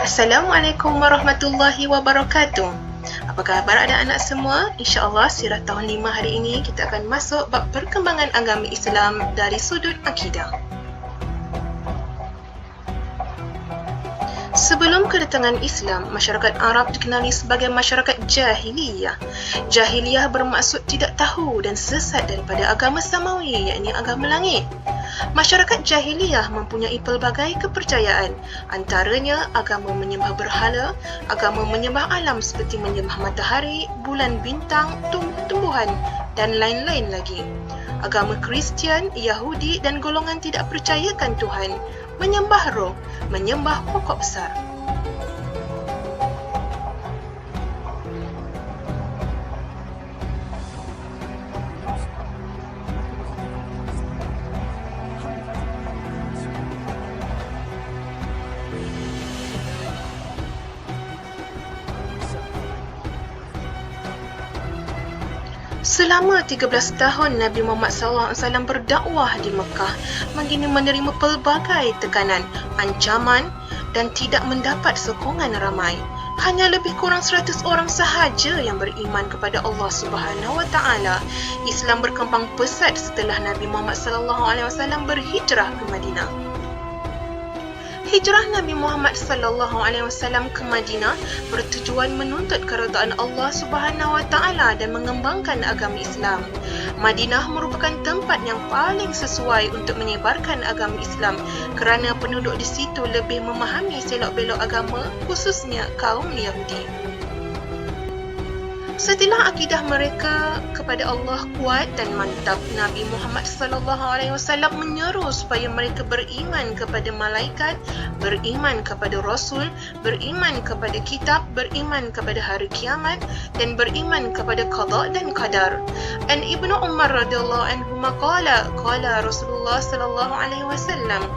Assalamualaikum warahmatullahi wabarakatuh. Apa khabar anak-anak semua? InsyaAllah sirah tahun 5 hari ini kita akan masuk bab perkembangan agama Islam dari sudut akidah. Sebelum kedatangan Islam, masyarakat Arab dikenali sebagai masyarakat jahiliyah. Jahiliyah bermaksud tidak tahu dan sesat daripada agama samawi, iaitu agama langit. Masyarakat jahiliyah mempunyai pelbagai kepercayaan, antaranya agama menyembah berhala, agama menyembah alam seperti menyembah matahari, bulan, bintang, tumbuh-tumbuhan dan lain-lain lagi. Agama Kristian, Yahudi dan golongan tidak percayakan Tuhan menyembah roh, menyembah pokok besar. Selama 13 tahun Nabi Muhammad SAW berdakwah di Mekah, baginda menerima pelbagai tekanan, ancaman dan tidak mendapat sokongan ramai. Hanya lebih kurang 100 orang sahaja yang beriman kepada Allah Subhanahu Wa Taala. Islam berkembang pesat setelah Nabi Muhammad SAW berhijrah ke Madinah. Hijrah Nabi Muhammad SAW ke Madinah bertujuan menuntut keredaan Allah Subhanahu Wa Taala dan mengembangkan agama Islam. Madinah merupakan tempat yang paling sesuai untuk menyebarkan agama Islam kerana penduduk di situ lebih memahami selok-belok agama, khususnya kaum Yahudi. Setelah akidah mereka kepada Allah kuat dan mantap, Nabi Muhammad SAW menyeru supaya mereka beriman kepada malaikat, beriman kepada Rasul, beriman kepada kitab, beriman kepada hari kiamat dan beriman kepada qada dan qadar. An Ibnu Umar radhiyallahu anhu qala Rasulullah sallallahu alaihi wasallam,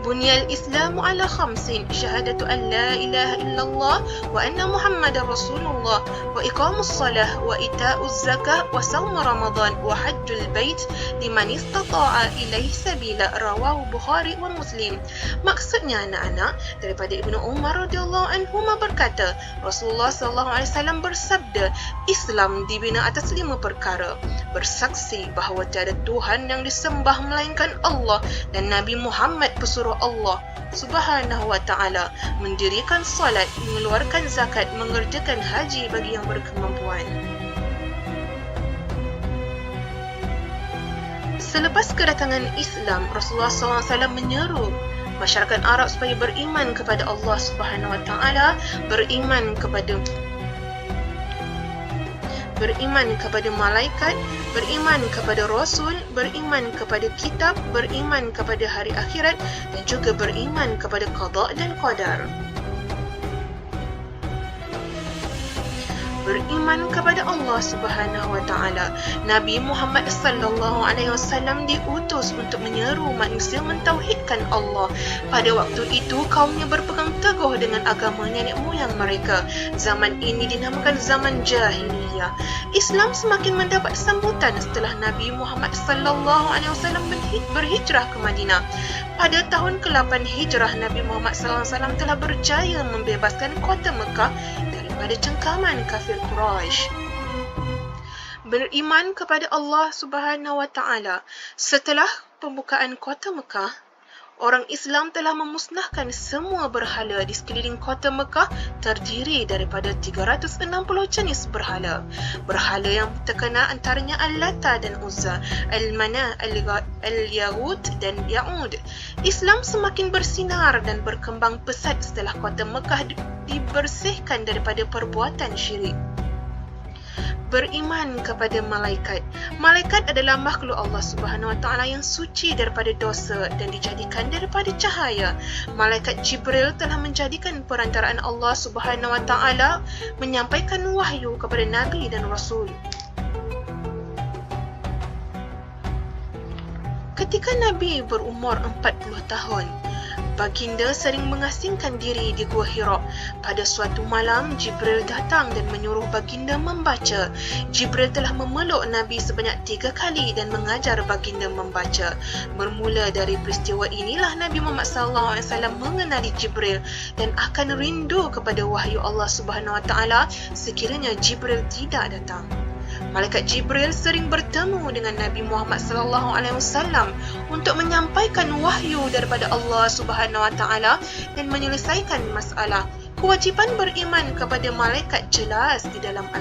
Bunyal Islamu ala khamsin, syahadatu an la ilaha illallah wa anna Muhammadar Rasulullah wa iqamus salah wa ita'uz zakah wa sawm Ramadan wa hajjul bait liman istata'a ilaihi sabila, rawahu Bukhari wa Muslim. Maksudnya anak-anak, daripada Ibnu Umar radhiyallahu anhu berkata, Rasulullah sallallahu alaihi wasallam bersabda, Islam dibina atas 5 perkara: bersaksi bahawa tiada Tuhan yang disembah melainkan Allah dan Nabi Muhammad pesuruh Allah Subhanahu Wa Taala, mendirikan salat, mengeluarkan zakat, mengerjakan haji bagi yang berkemampuan. Selepas kedatangan Islam, Rasulullah SAW menyeru masyarakat Arab supaya beriman kepada Allah Subhanahu Wa Taala, beriman kepada malaikat, beriman kepada Rasul, beriman kepada kitab, beriman kepada hari akhirat dan juga beriman kepada qada dan qadar. Beriman kepada Allah Subhanahu Wa Taala. Nabi Muhammad sallallahu alaihi wasallam diutus untuk menyeru manusia mentauhidkan Allah. Pada waktu itu kaumnya berpegang teguh dengan agama nenek moyang mereka. Zaman ini dinamakan zaman jahiliyah. Islam semakin mendapat sambutan setelah Nabi Muhammad sallallahu alaihi wasallam berhijrah ke Madinah. Pada tahun ke-8 Hijrah, Nabi Muhammad sallallahu alaihi wasallam telah berjaya membebaskan kota Mekah daripada cengkaman kafir Quraisy. Beriman kepada Allah Subhanahu Wa Taala. Setelah pembukaan kota Mekah, orang Islam telah memusnahkan semua berhala di sekeliling kota Mekah, terdiri daripada 360 jenis berhala. Berhala yang terkenal antaranya Al-Lata dan Uzza, Al-Manah, Al-Yaghut dan Ya'ud. Islam semakin bersinar dan berkembang pesat setelah kota Mekah dibersihkan daripada perbuatan syirik. Beriman kepada malaikat. Malaikat adalah makhluk Allah Subhanahu Wa Taala yang suci daripada dosa dan dijadikan daripada cahaya. Malaikat Jibril telah menjadikan perantaraan Allah Subhanahu Wa Taala menyampaikan wahyu kepada Nabi dan Rasul. Ketika Nabi berumur 40 tahun, baginda sering mengasingkan diri di Gua Hira. Pada suatu malam, Jibril datang dan menyuruh baginda membaca. Jibril telah memeluk Nabi sebanyak 3 kali dan mengajar baginda membaca. Bermula dari peristiwa inilah Nabi Muhammad SAW mengenali Jibril dan akan rindu kepada wahyu Allah Subhanahu Wa Taala sekiranya Jibril tidak datang. Malaikat Jibril sering bertemu dengan Nabi Muhammad SAW untuk menyampaikan wahyu daripada Allah Subhanahu Wa Taala dan menyelesaikan masalah. Kewajipan beriman kepada malaikat jelas di dalam Al-Quran.